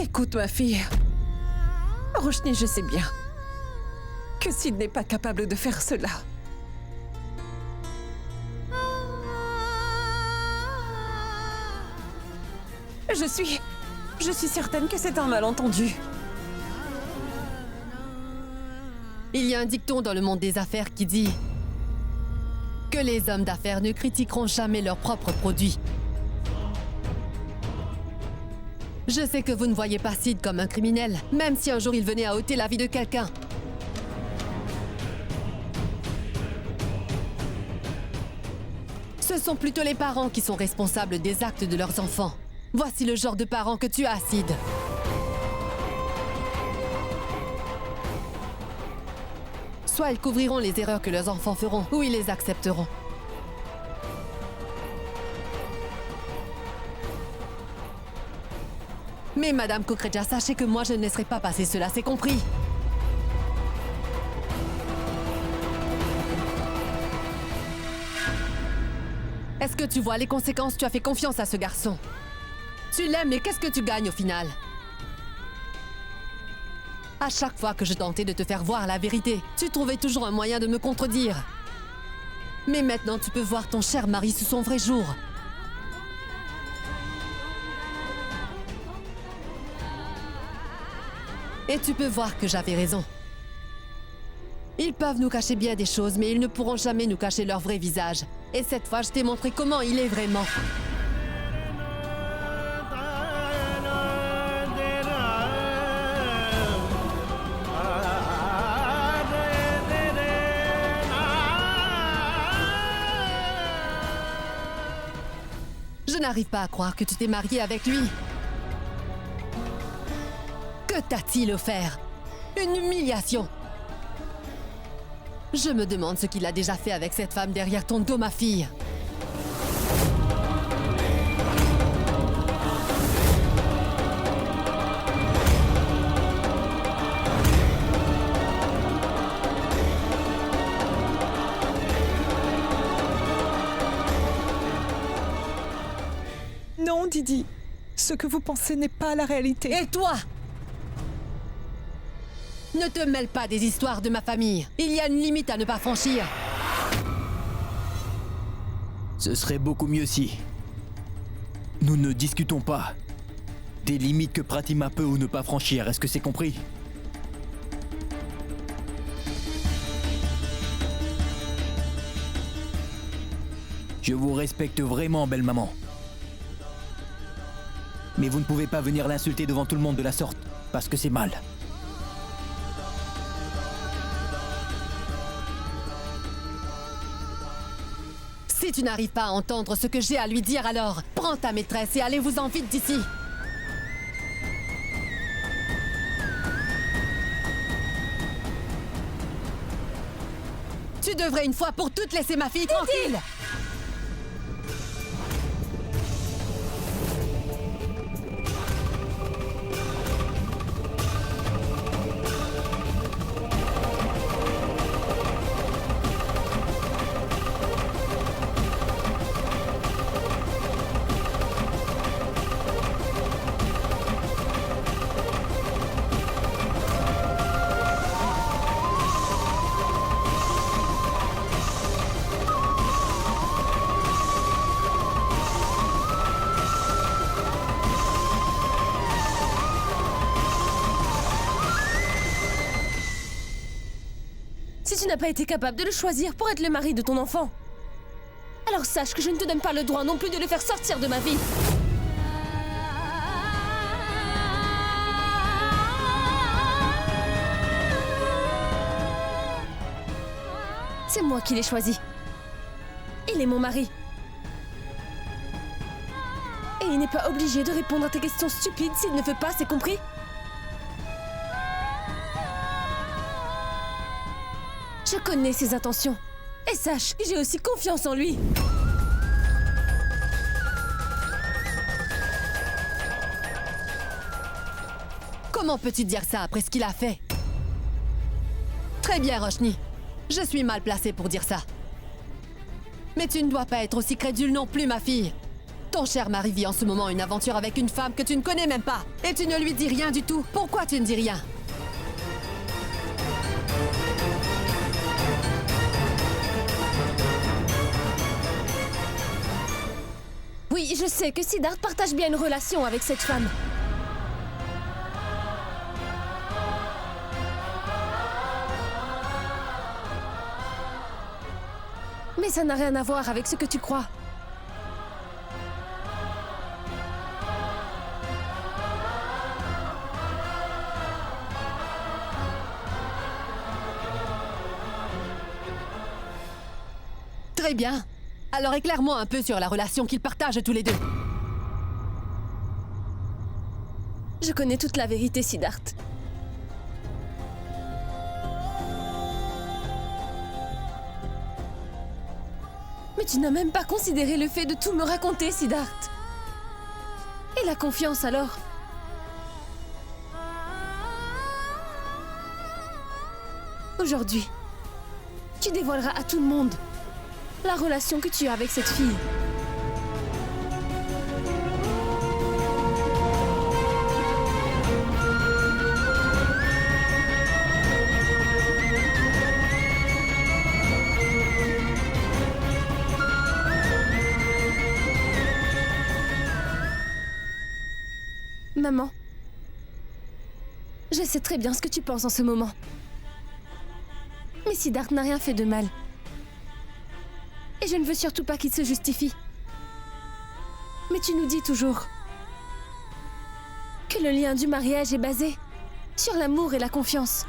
Écoute, ma fille. Roshni, je sais bien que Sid n'est pas capable de faire cela. Je suis certaine que c'est un malentendu. Il y a un dicton dans le monde des affaires qui dit que les hommes d'affaires ne critiqueront jamais leurs propres produits. Je sais que vous ne voyez pas Sid comme un criminel, même si un jour il venait à ôter la vie de quelqu'un. Ce sont plutôt les parents qui sont responsables des actes de leurs enfants. Voici le genre de parents que tu as, Sid. Soit ils couvriront les erreurs que leurs enfants feront, ou ils les accepteront. Mais Madame Kukreja, sachez que moi je ne laisserai pas passer cela, c'est compris? Est-ce que tu vois les conséquences? Tu as fait confiance à ce garçon. Tu l'aimes, mais qu'est-ce que tu gagnes au final? À chaque fois que je tentais de te faire voir la vérité, tu trouvais toujours un moyen de me contredire. Mais maintenant, tu peux voir ton cher mari sous son vrai jour. Et tu peux voir que j'avais raison. Ils peuvent nous cacher bien des choses, mais ils ne pourront jamais nous cacher leur vrai visage. Et cette fois, je t'ai montré comment il est vraiment. Je n'arrive pas à croire que tu t'es mariée avec lui. Que t'a-t-il offert? Une humiliation. Je me demande ce qu'il a déjà fait avec cette femme derrière ton dos, ma fille. Non, Didi. Ce que vous pensez n'est pas la réalité. Et toi? Ne te mêle pas des histoires de ma famille. Il y a une limite à ne pas franchir. Ce serait beaucoup mieux si... nous ne discutons pas des limites que Pratima peut ou ne pas franchir. Est-ce que c'est compris? Je vous respecte vraiment, belle maman. Mais vous ne pouvez pas venir l'insulter devant tout le monde de la sorte, parce que c'est mal. Si tu n'arrives pas à entendre ce que j'ai à lui dire, alors prends ta maîtresse et allez-vous-en vite d'ici. Tu devrais une fois pour toutes laisser ma fille tranquille. Si tu n'as pas été capable de le choisir pour être le mari de ton enfant, alors sache que je ne te donne pas le droit non plus de le faire sortir de ma vie. C'est moi qui l'ai choisi. Il est mon mari. Et il n'est pas obligé de répondre à tes questions stupides s'il ne veut pas, c'est compris? Je connais ses intentions. Et sache que j'ai aussi confiance en lui. Comment peux-tu dire ça après ce qu'il a fait? Très bien, Roshni. Je suis mal placée pour dire ça. Mais tu ne dois pas être aussi crédule non plus, ma fille. Ton cher mari vit en ce moment une aventure avec une femme que tu ne connais même pas. Et tu ne lui dis rien du tout. Pourquoi tu ne dis rien? Oui, je sais que Siddharth partage bien une relation avec cette femme. Mais ça n'a rien à voir avec ce que tu crois. Très bien. Alors éclaire-moi un peu sur la relation qu'ils partagent tous les deux. Je connais toute la vérité, Siddharth. Mais tu n'as même pas considéré le fait de tout me raconter, Siddharth. Et la confiance alors? Aujourd'hui, tu dévoileras à tout le monde la relation que tu as avec cette fille. Maman, je sais très bien ce que tu penses en ce moment. Mais Siddharth n'a rien fait de mal. Et je ne veux surtout pas qu'il se justifie. Mais tu nous dis toujours que le lien du mariage est basé sur l'amour et la confiance.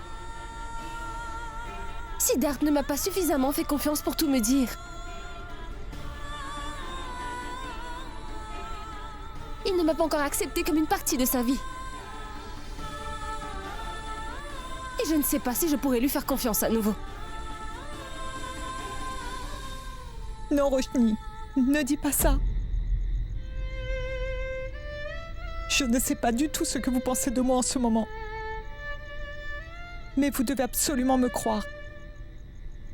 Siddharth ne m'a pas suffisamment fait confiance pour tout me dire. Il ne m'a pas encore accepté comme une partie de sa vie. Et je ne sais pas si je pourrais lui faire confiance à nouveau. Non, Roshni, ne dis pas ça. Je ne sais pas du tout ce que vous pensez de moi en ce moment. Mais vous devez absolument me croire.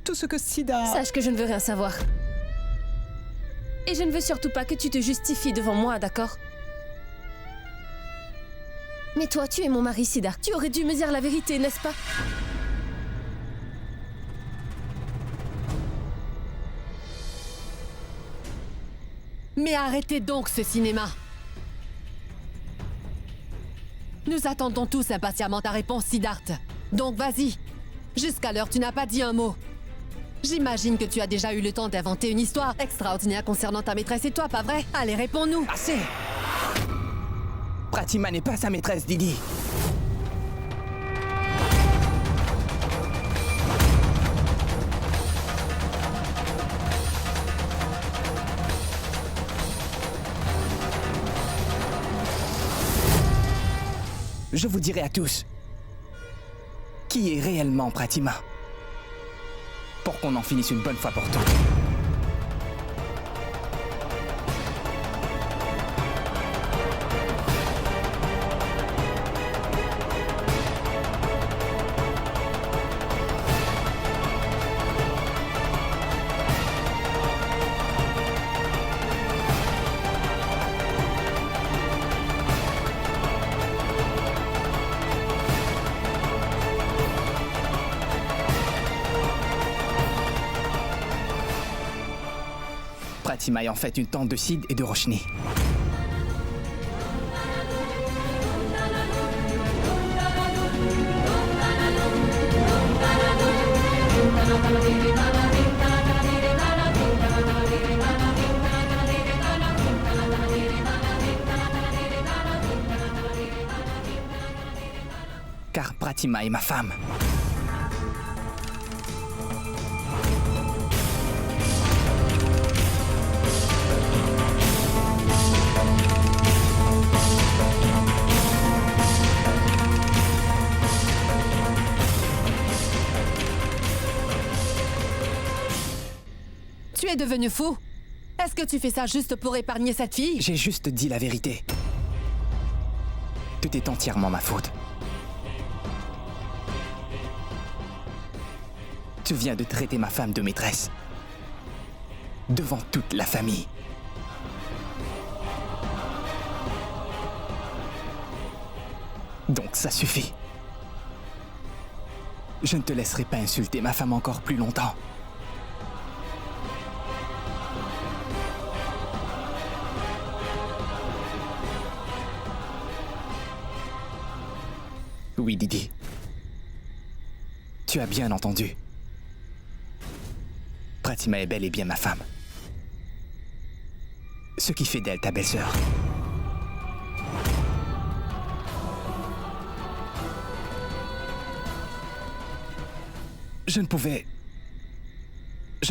Tout ce que Siddharth... Sache que je ne veux rien savoir. Et je ne veux surtout pas que tu te justifies devant moi, d'accord? Mais toi, tu es mon mari, Siddharth. Tu aurais dû me dire la vérité, n'est-ce pas? Mais arrêtez donc ce cinéma. Nous attendons tous impatiemment ta réponse, Siddharth. Donc vas-y. Jusqu'à l'heure, tu n'as pas dit un mot. J'imagine que tu as déjà eu le temps d'inventer une histoire extraordinaire concernant ta maîtresse et toi, pas vrai? Allez, réponds-nous. Assez! Pratima n'est pas sa maîtresse, Didi. Je vous dirai à tous qui est réellement Pratima. Pour qu'on en finisse une bonne fois pour toutes. Pratima est en fait une tante de Sid et de Roshni. Car Pratima est ma femme. Tu es devenu fou? Est-ce que tu fais ça juste pour épargner cette fille? J'ai juste dit la vérité. Tout est entièrement ma faute. Tu viens de traiter ma femme de maîtresse. Devant toute la famille. Donc ça suffit. Je ne te laisserai pas insulter ma femme encore plus longtemps. Oui, Didi. Tu as bien entendu. Pratima est bel et bien ma femme. Ce qui fait d'elle ta belle-sœur. Je ne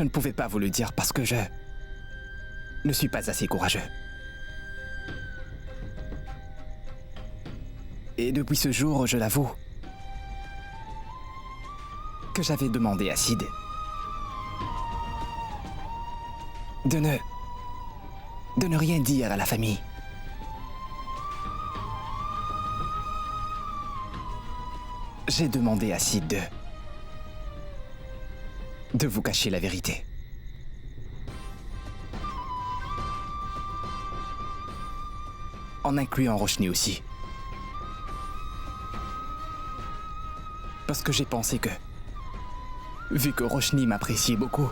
pouvais pas vous le dire parce que je ne suis pas assez courageux. Et depuis ce jour, je l'avoue, que j'avais demandé à Sid de ne rien dire à la famille. J'ai demandé à Sid de vous cacher la vérité. En incluant Roshni aussi. Parce que j'ai pensé que, vu que Roshni m'appréciait beaucoup,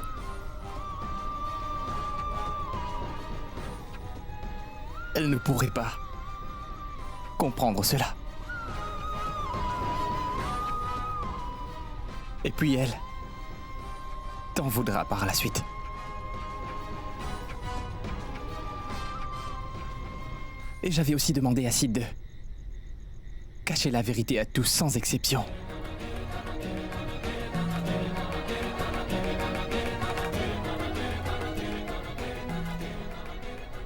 elle ne pourrait pas comprendre cela. Et puis elle t'en voudra par la suite. Et j'avais aussi demandé à Sid de cacher la vérité à tous sans exception.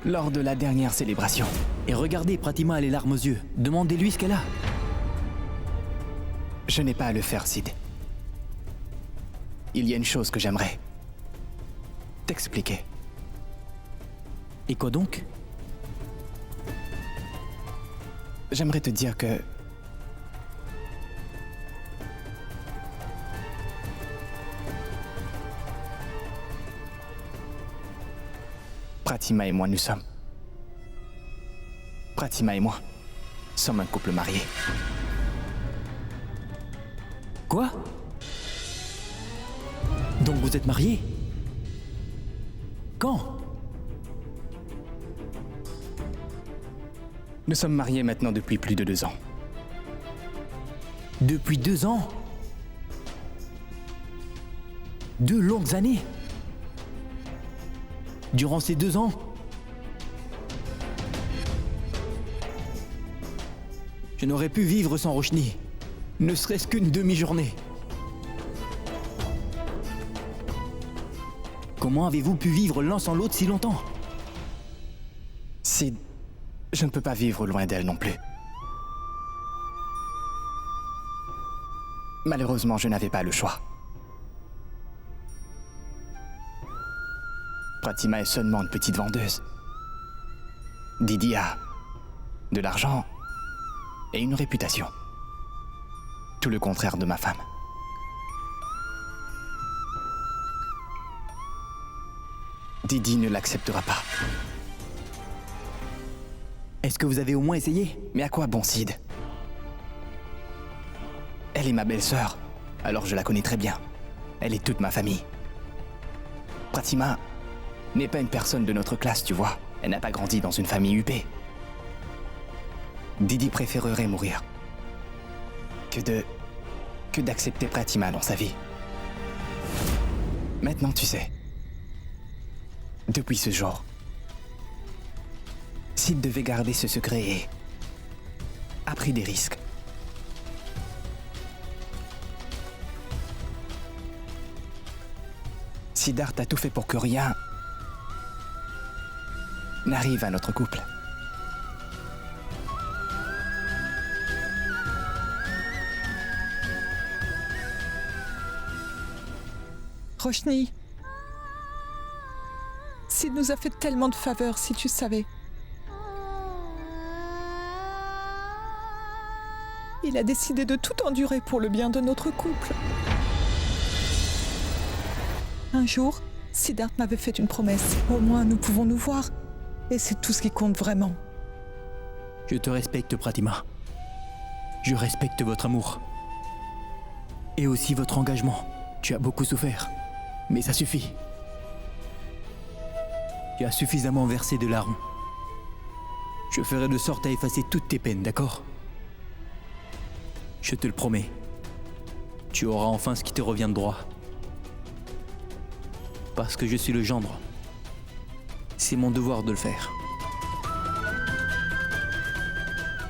Lors de la dernière célébration. Et regardez, Pratima a les larmes aux yeux. Demandez-lui ce qu'elle a. Je n'ai pas à le faire, Sid. Il y a une chose que j'aimerais t'expliquer. Et quoi donc? J'aimerais te dire que Pratima et moi, Pratima et moi sommes un couple marié. Quoi? Donc vous êtes mariés? Quand? Nous sommes mariés maintenant depuis plus de 2 ans. Depuis 2 ans? 2 longues années? Durant ces 2 ans, je n'aurais pu vivre sans Roshni, ne serait-ce qu'une demi-journée. Comment avez-vous pu vivre l'un sans l'autre si longtemps? Sid, je ne peux pas vivre loin d'elle non plus. Malheureusement, je n'avais pas le choix. Pratima est seulement une petite vendeuse. Didi a de l'argent et une réputation. Tout le contraire de ma femme. Didi ne l'acceptera pas. Est-ce que vous avez au moins essayé? Mais à quoi bon, Sid? Elle est ma belle-sœur, alors je la connais très bien. Elle est toute ma famille. Pratima n'est pas une personne de notre classe, tu vois. Elle n'a pas grandi dans une famille huppée. Didi préférerait mourir que d'accepter Pratima dans sa vie. Maintenant, tu sais, depuis ce jour, Sid devait garder ce secret et a pris des risques. Siddharth a tout fait pour que rien n'arrive à notre couple. Roshni, Sid nous a fait tellement de faveurs, si tu savais. Il a décidé de tout endurer pour le bien de notre couple. Un jour, Siddharth m'avait fait une promesse. Au moins, nous pouvons nous voir. Et c'est tout ce qui compte vraiment. Je te respecte, Pratima. Je respecte votre amour. Et aussi votre engagement. Tu as beaucoup souffert. Mais ça suffit. Tu as suffisamment versé de larmes. Je ferai de sorte à effacer toutes tes peines, d'accord? Je te le promets. Tu auras enfin ce qui te revient de droit. Parce que je suis le gendre. C'est mon devoir de le faire.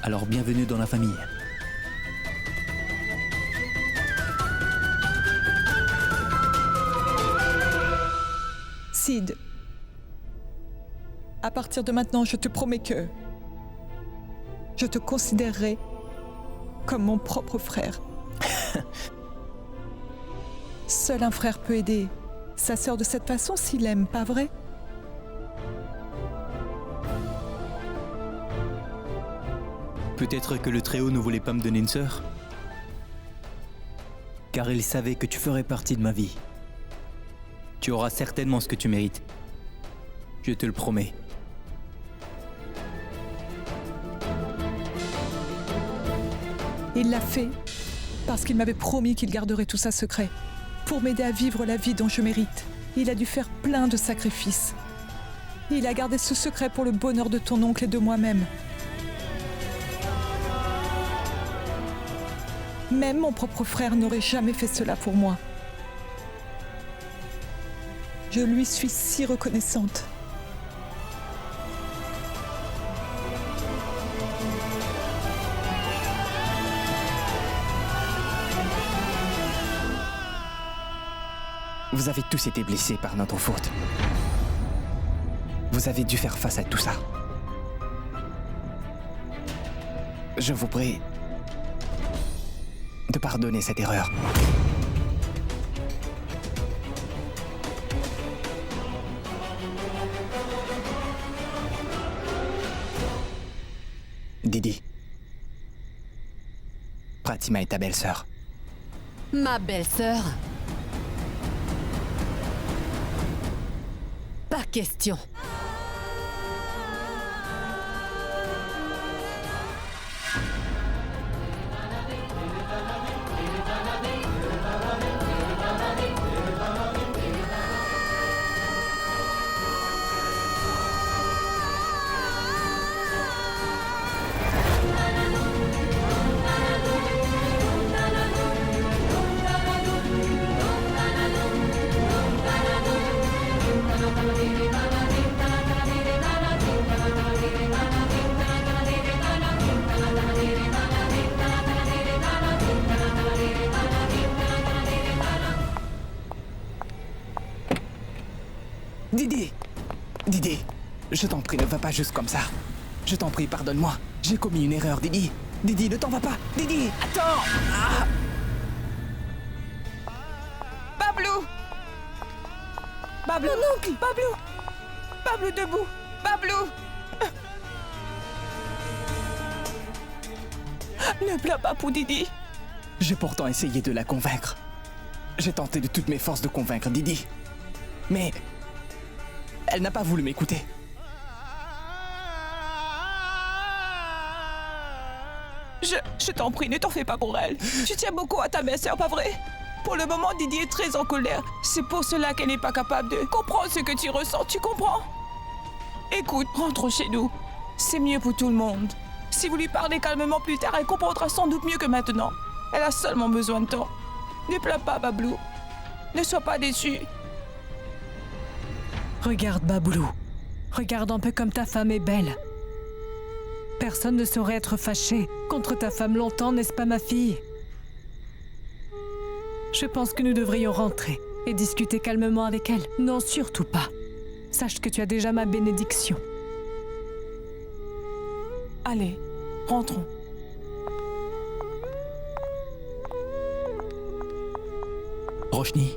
Alors bienvenue dans la famille. Sid, à partir de maintenant, je te promets que je te considérerai comme mon propre frère. Seul un frère peut aider sa sœur de cette façon s'il aime, pas vrai? Peut-être que le Très-Haut ne voulait pas me donner une sœur. Car il savait que tu ferais partie de ma vie. Tu auras certainement ce que tu mérites. Je te le promets. Il l'a fait parce qu'il m'avait promis qu'il garderait tout ça secret, pour m'aider à vivre la vie dont je mérite. Il a dû faire plein de sacrifices. Il a gardé ce secret pour le bonheur de ton oncle et de moi-même. Même mon propre frère n'aurait jamais fait cela pour moi. Je lui suis si reconnaissante. Vous avez tous été blessés par notre faute. Vous avez dû faire face à tout ça. Je vous prie de pardonner cette erreur. Didi, Pratima est ta belle-sœur. Ma belle-sœur? Pas question. Didi! Didi, je t'en prie, ne va pas juste comme ça. Je t'en prie, pardonne-moi. J'ai commis une erreur, Didi. Didi, ne t'en va pas. Didi, attends! Ah! Bablou! Bablou! Mon oncle! Bablou! Bablou debout! Bablou! Ne pleure pas pour Didi. J'ai pourtant essayé de la convaincre. J'ai tenté de toutes mes forces de convaincre Didi. Mais elle n'a pas voulu m'écouter. Je t'en prie, ne t'en fais pas pour elle. Tu tiens beaucoup à ta belle-sœur, pas vrai? Pour le moment, Didi est très en colère. C'est pour cela qu'elle n'est pas capable de comprendre ce que tu ressens, tu comprends? Écoute, rentre chez nous. C'est mieux pour tout le monde. Si vous lui parlez calmement plus tard, elle comprendra sans doute mieux que maintenant. Elle a seulement besoin de temps. Ne pleure pas, Bablou. Ne sois pas déçu. Regarde, Bablou. Regarde un peu comme ta femme est belle. Personne ne saurait être fâché contre ta femme longtemps, n'est-ce pas, ma fille? Je pense que nous devrions rentrer et discuter calmement avec elle. Non, surtout pas. Sache que tu as déjà ma bénédiction. Allez, rentrons. Roshni.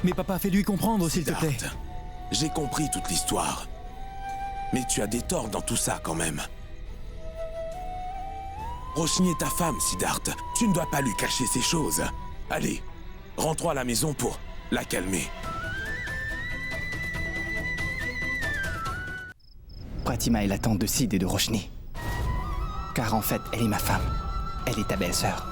Mais papa, fais-lui comprendre, s'il te plaît. Siddharth, j'ai compris toute l'histoire. Mais tu as des torts dans tout ça, quand même. Roshni est ta femme, Siddharth. Tu ne dois pas lui cacher ces choses. Allez, Rentrons à la maison pour la calmer. Pratima est la tante de Sid et de Roshni. Car en fait, elle est ma femme. Elle est ta belle-sœur.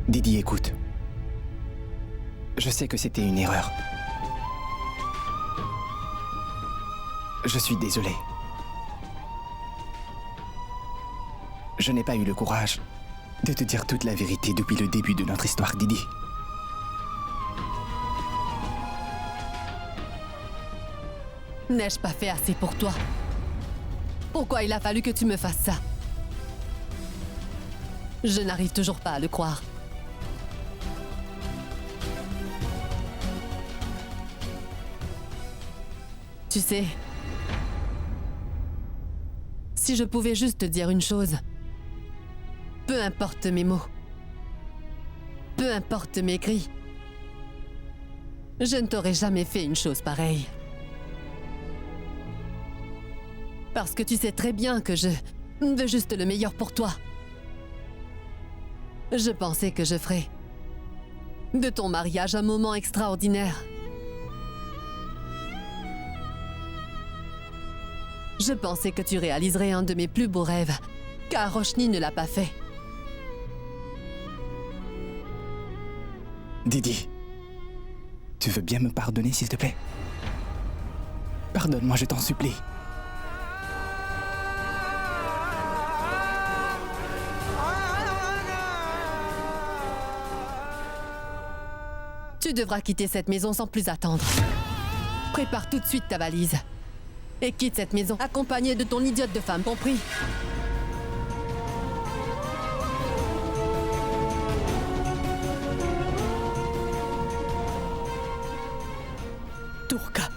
Didi, écoute. Je sais que c'était une erreur. Je suis désolé. Je n'ai pas eu le courage de te dire toute la vérité depuis le début de notre histoire, Didi. N'ai-je pas fait assez pour toi? Pourquoi il a fallu que tu me fasses ça? Je n'arrive toujours pas à le croire. Tu sais, si je pouvais juste te dire une chose, peu importe mes mots, peu importe mes cris, je ne t'aurais jamais fait une chose pareille. Parce que tu sais très bien que je veux juste le meilleur pour toi. Je pensais que je ferais de ton mariage un moment extraordinaire. Je pensais que tu réaliserais un de mes plus beaux rêves, car Roshni ne l'a pas fait. Didi, tu veux bien me pardonner, s'il te plaît? Pardonne-moi, je t'en supplie. Tu devras quitter cette maison sans plus attendre. Prépare tout de suite ta valise. Et quitte cette maison, accompagnée de ton idiote de femme, compris? Durga.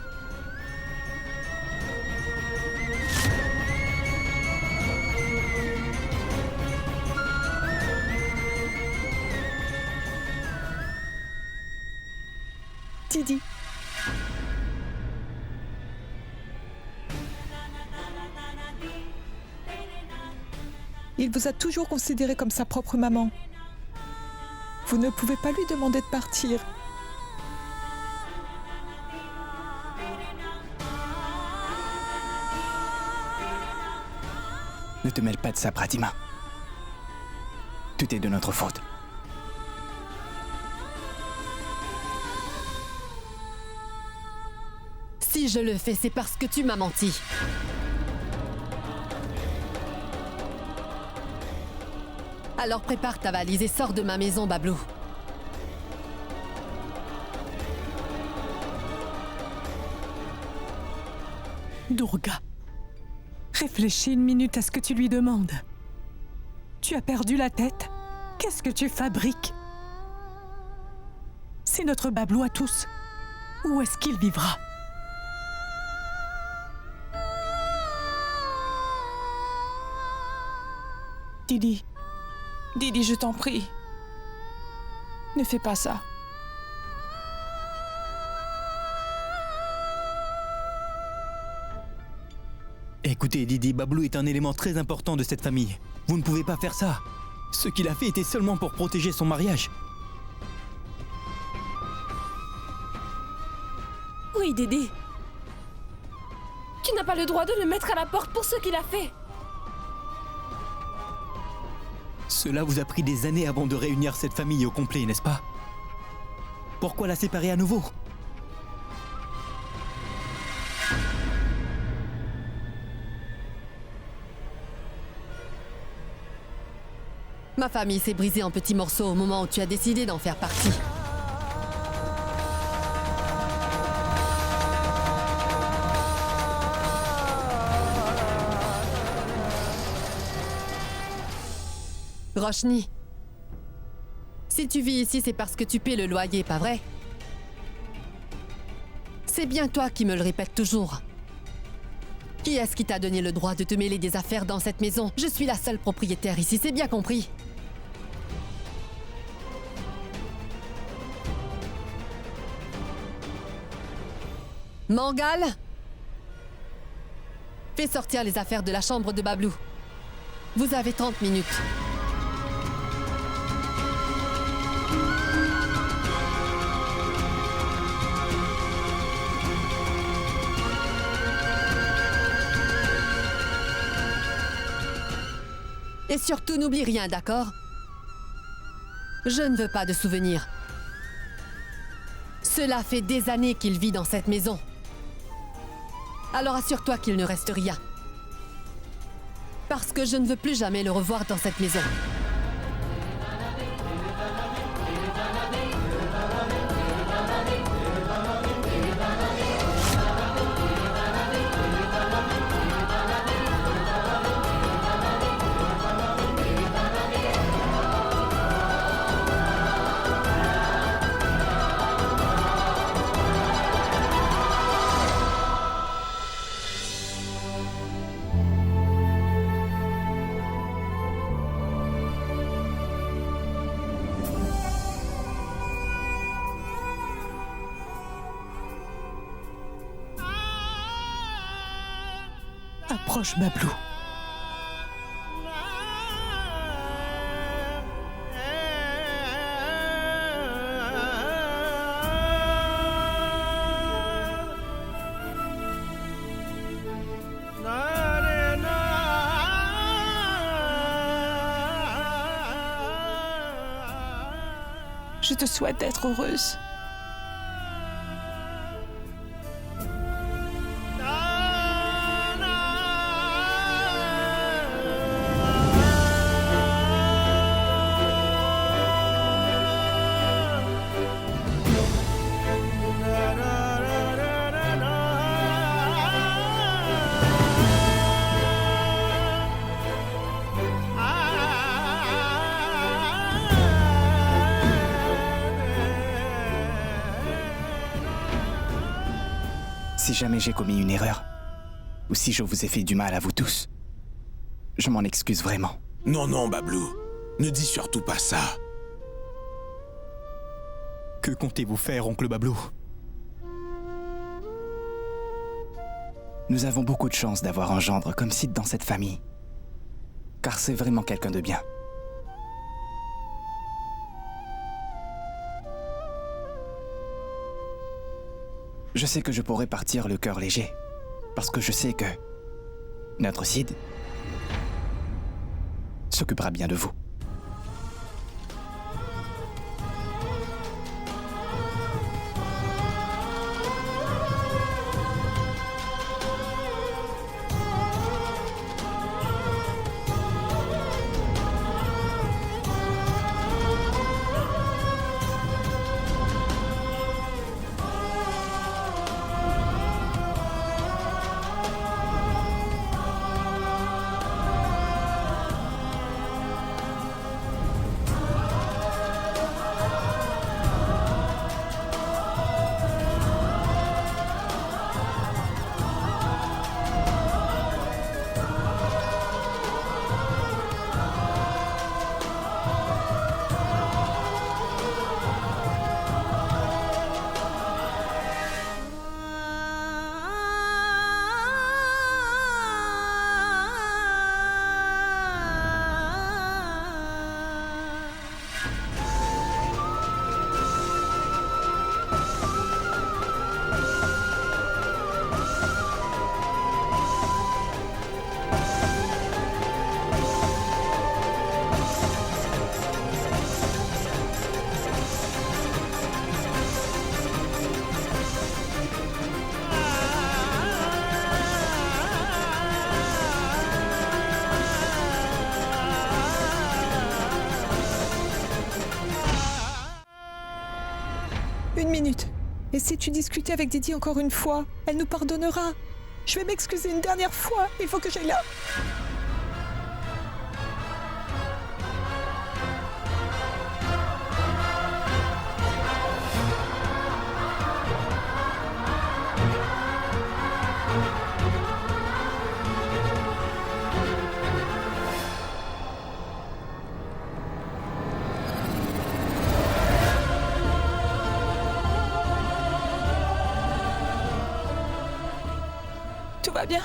Didi. Il vous a toujours considéré comme sa propre maman. Vous ne pouvez pas lui demander de partir. Ne te mêle pas de ça, Pratima. Tout est de notre faute. Si je le fais, c'est parce que tu m'as menti. Alors prépare ta valise et sors de ma maison, Bablou. Durga, réfléchis une minute à ce que tu lui demandes. Tu as perdu la tête? Qu'est-ce que tu fabriques? C'est notre Bablou à tous. Où est-ce qu'il vivra? Didi. Didi, je t'en prie. Ne fais pas ça. Écoutez, Didi, Bablou est un élément très important de cette famille. Vous ne pouvez pas faire ça. Ce qu'il a fait était seulement pour protéger son mariage. Oui, Didi. Tu n'as pas le droit de le mettre à la porte pour ce qu'il a fait. Cela vous a pris des années avant de réunir cette famille au complet, n'est-ce pas? Pourquoi la séparer à nouveau? Ma famille s'est brisée en petits morceaux au moment où tu as décidé d'en faire partie. Roshni, si tu vis ici, c'est parce que tu paies le loyer, pas vrai? C'est bien toi qui me le répètes toujours. Qui est-ce qui t'a donné le droit de te mêler des affaires dans cette maison? Je suis la seule propriétaire ici, c'est bien compris. Mangal, fais sortir les affaires de la chambre de Bablou. Vous avez 30 minutes. Et surtout, n'oublie rien, d'accord? Je ne veux pas de souvenirs. Cela fait des années qu'il vit dans cette maison. Alors assure-toi qu'il ne reste rien. Parce que je ne veux plus jamais le revoir dans cette maison. Approche, Bablou. Je te souhaite d'être heureuse. Si jamais j'ai commis une erreur, ou si je vous ai fait du mal à vous tous, je m'en excuse vraiment. Non, non, Bablou. Ne dis surtout pas ça. Que comptez-vous faire, oncle Bablou? Nous avons beaucoup de chance d'avoir un gendre comme Sid dans cette famille. Car c'est vraiment quelqu'un de bien. Je sais que je pourrais partir le cœur léger, parce que je sais que notre Sid s'occupera bien de vous. Une minute. Et si tu discutais avec Didi encore une fois, elle nous pardonnera. Je vais m'excuser une dernière fois. Il faut que j'aille là. va bien?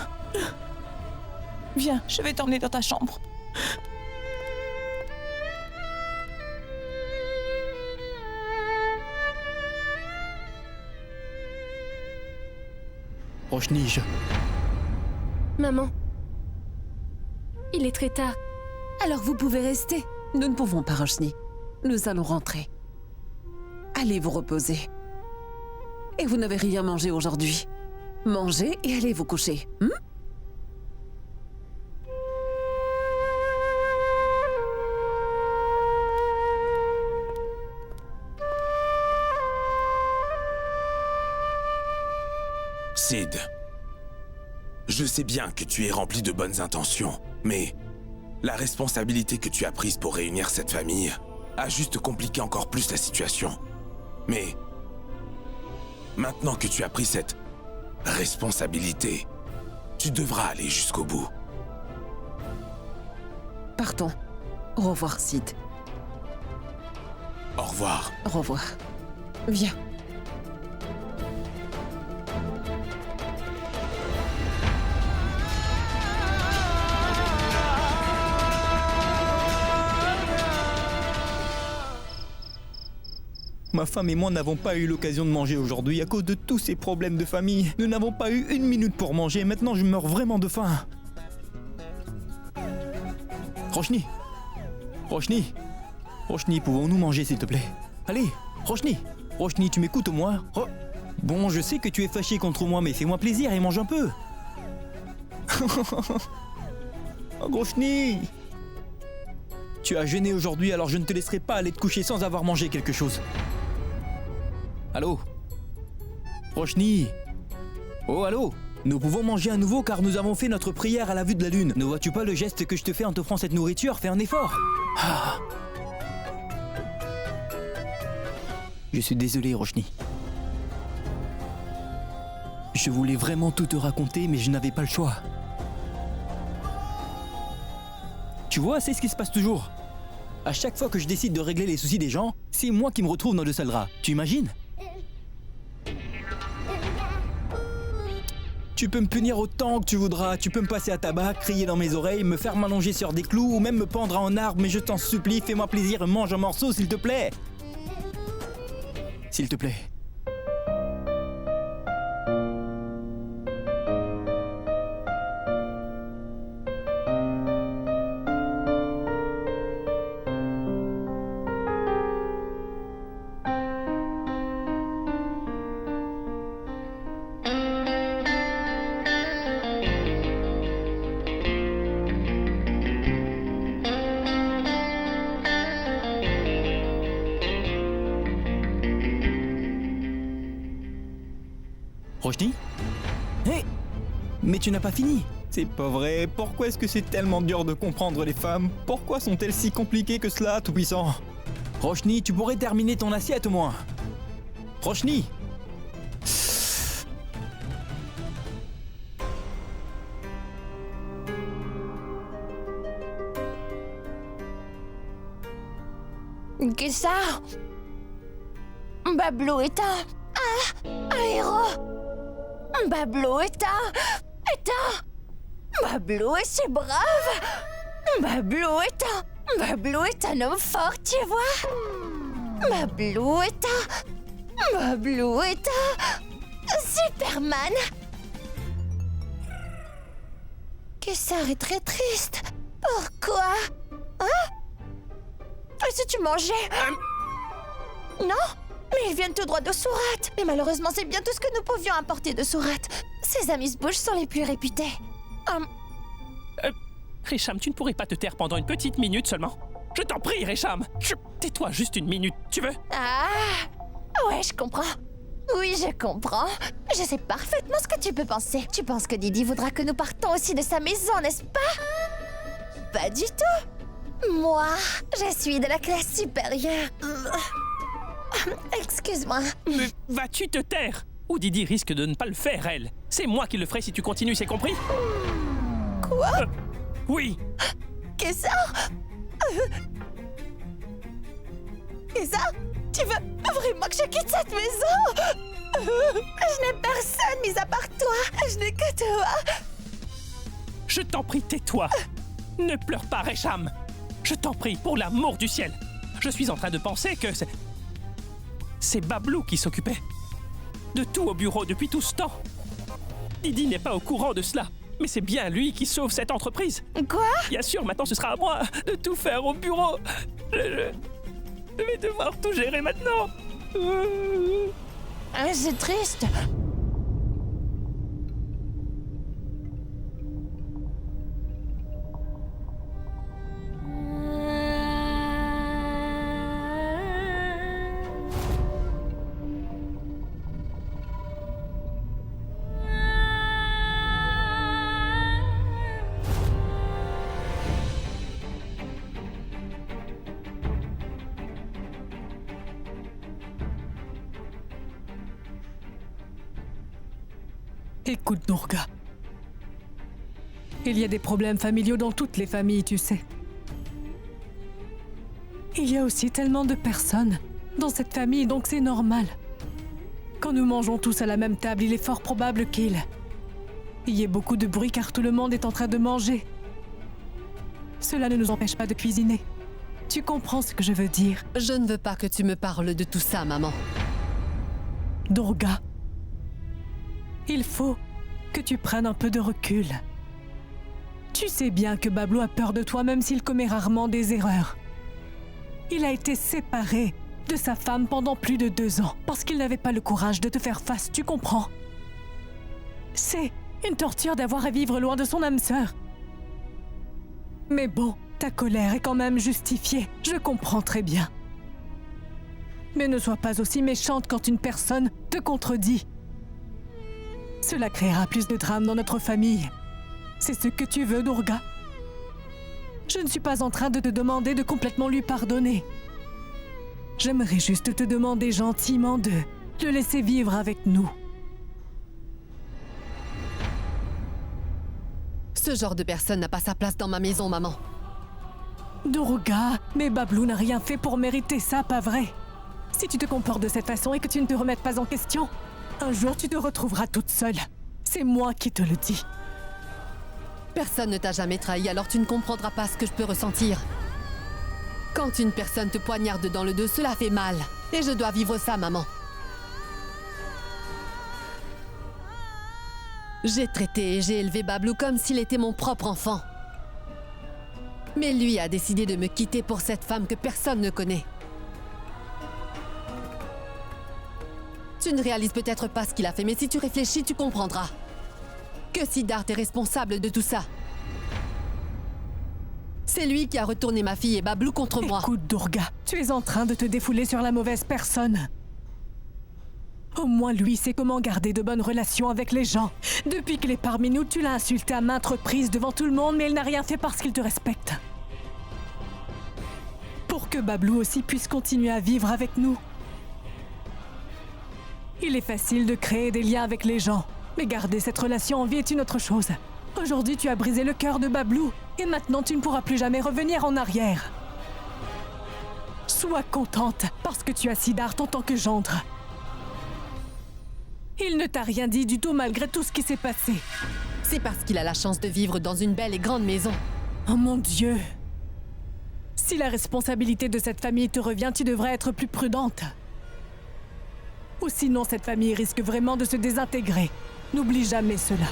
Viens, je vais t'emmener dans ta chambre. Roshni, Maman. Il est très tard. Alors vous pouvez rester. Nous ne pouvons pas, Roshni. Nous allons rentrer. Allez vous reposer. Et vous n'avez rien mangé aujourd'hui. Mangez et allez vous coucher. Sid, je sais bien que tu es rempli de bonnes intentions, mais la responsabilité que tu as prise pour réunir cette famille a juste compliqué encore plus la situation. Mais maintenant que tu as pris cette responsabilité, tu devras aller jusqu'au bout. Partons. Au revoir, Sid. Au revoir. Au revoir. Viens. ma femme et moi n'avons pas eu l'occasion de manger aujourd'hui à cause de tous ces problèmes de famille. Nous n'avons pas eu une minute pour manger. Maintenant, je meurs vraiment de faim. Roshni, pouvons-nous manger, s'il te plaît? Allez, Roshni, tu m'écoutes au moins? Bon, je sais que tu es fâché contre moi, mais fais-moi plaisir et mange un peu. Roshni, tu as jeûné aujourd'hui, alors je ne te laisserai pas aller te coucher sans avoir mangé quelque chose. Allô? Roshni? Oh, allô? Nous pouvons manger à nouveau car nous avons fait notre prière à la vue de la lune. Ne vois-tu pas le geste que je te fais en t'offrant cette nourriture? Fais un effort. Ah. Je suis désolé, Roshni. Je voulais vraiment tout te raconter, mais je n'avais pas le choix. Tu vois, c'est ce qui se passe toujours. À chaque fois que je décide de régler les soucis des gens, c'est moi qui me retrouve dans le sale drap. Tu imagines? Tu peux me punir autant que tu voudras, tu peux me passer à tabac, crier dans mes oreilles, me faire m'allonger sur des clous ou même me pendre à un arbre, mais je t'en supplie, fais-moi plaisir et mange un morceau, s'il te plaît. S'il te plaît. Roshni? Hé! Mais tu n'as pas fini! C'est pas vrai, pourquoi est-ce que c'est tellement dur de comprendre les femmes? Pourquoi sont-elles si compliquées que cela, tout-puissant? Roshni, tu pourrais terminer ton assiette au moins! Roshni! Qu'est-ce ça? Bablo est un héros! Bablo est Bablo est si brave! Bablo est un homme fort, tu vois? Bablo est un Superman! Kessar est très triste. Pourquoi? Et si tu mangeais? Non? Mais ils viennent tout droit de Surat. Et malheureusement, c'est bien tout ce que nous pouvions importer de Surat. Ces amuse-bouches sont les plus réputés. Récham, tu ne pourrais pas te taire pendant une petite minute seulement? Je t'en prie, Récham. Tais-toi juste une minute, tu veux? Ah! Ouais, je comprends. Oui, je comprends. Je sais parfaitement ce que tu peux penser. Tu penses que Didi voudra que nous partons aussi de sa maison, n'est-ce pas? Pas du tout. Moi, je suis de la classe supérieure. Excuse-moi. Mais vas-tu te taire? Ou Didi risque de ne pas le faire, elle. C'est moi qui le ferai si tu continues, c'est compris? Quoi? Oui. Qu'est-ce ça? Qu'est-ce ça? Tu veux vraiment que je quitte cette maison? Je n'ai personne mis à part toi. Je n'ai que toi. Je t'en prie, tais-toi. Ne pleure pas, Récham. Je t'en prie, pour l'amour du ciel. Je suis en train de penser que c'est Bablou qui s'occupait de tout au bureau depuis tout ce temps. Didi n'est pas au courant de cela, mais c'est bien lui qui sauve cette entreprise. Quoi? Bien sûr, maintenant ce sera à moi de tout faire au bureau. Je vais devoir tout gérer maintenant. C'est triste. Écoute, Durga. Il y a des problèmes familiaux dans toutes les familles, tu sais. Il y a aussi tellement de personnes dans cette famille, donc c'est normal. Quand nous mangeons tous à la même table, il est fort probable qu'il y ait beaucoup de bruit car tout le monde est en train de manger. Cela ne nous empêche pas de cuisiner. Tu comprends ce que je veux dire? Je ne veux pas que tu me parles de tout ça, maman. Durga, il faut que tu prennes un peu de recul. Tu sais bien que Bablou a peur de toi même s'il commet rarement des erreurs. Il a été séparé de sa femme pendant plus de 2 ans parce qu'il n'avait pas le courage de te faire face, tu comprends? C'est une torture d'avoir à vivre loin de son âme sœur. Mais bon, ta colère est quand même justifiée, je comprends très bien. Mais ne sois pas aussi méchante quand une personne te contredit. Cela créera plus de drames dans notre famille. C'est ce que tu veux, Durga. Je ne suis pas en train de te demander de complètement lui pardonner. J'aimerais juste te demander gentiment de le laisser vivre avec nous. Ce genre de personne n'a pas sa place dans ma maison, maman. Durga, mais Bablou n'a rien fait pour mériter ça, pas vrai? Si tu te comportes de cette façon et que tu ne te remettes pas en question, un jour tu te retrouveras toute seule. C'est moi qui te le dis. Personne ne t'a jamais trahi, alors tu ne comprendras pas ce que je peux ressentir. Quand une personne te poignarde dans le dos, cela fait mal. Et je dois vivre ça, maman. J'ai traité et j'ai élevé Bablou comme s'il était mon propre enfant. Mais lui a décidé de me quitter pour cette femme que personne ne connaît. Tu ne réalises peut-être pas ce qu'il a fait, mais si tu réfléchis, tu comprendras. Que Siddharth est responsable de tout ça. C'est lui qui a retourné ma fille et Bablou contre moi. Écoute, Durga, tu es en train de te défouler sur la mauvaise personne. Au moins lui sait comment garder de bonnes relations avec les gens. Depuis qu'il est parmi nous, tu l'as insulté à maintes reprises devant tout le monde, mais il n'a rien fait parce qu'il te respecte. Pour que Bablou aussi puisse continuer à vivre avec nous. Il est facile de créer des liens avec les gens, mais garder cette relation en vie est une autre chose. Aujourd'hui, tu as brisé le cœur de Bablou, et maintenant tu ne pourras plus jamais revenir en arrière. Sois contente, parce que tu as Siddharth en tant que gendre. Il ne t'a rien dit du tout malgré tout ce qui s'est passé. C'est parce qu'il a la chance de vivre dans une belle et grande maison. Oh mon Dieu! Si la responsabilité de cette famille te revient, tu devrais être plus prudente. Ou sinon, cette famille risque vraiment de se désintégrer. N'oublie jamais cela.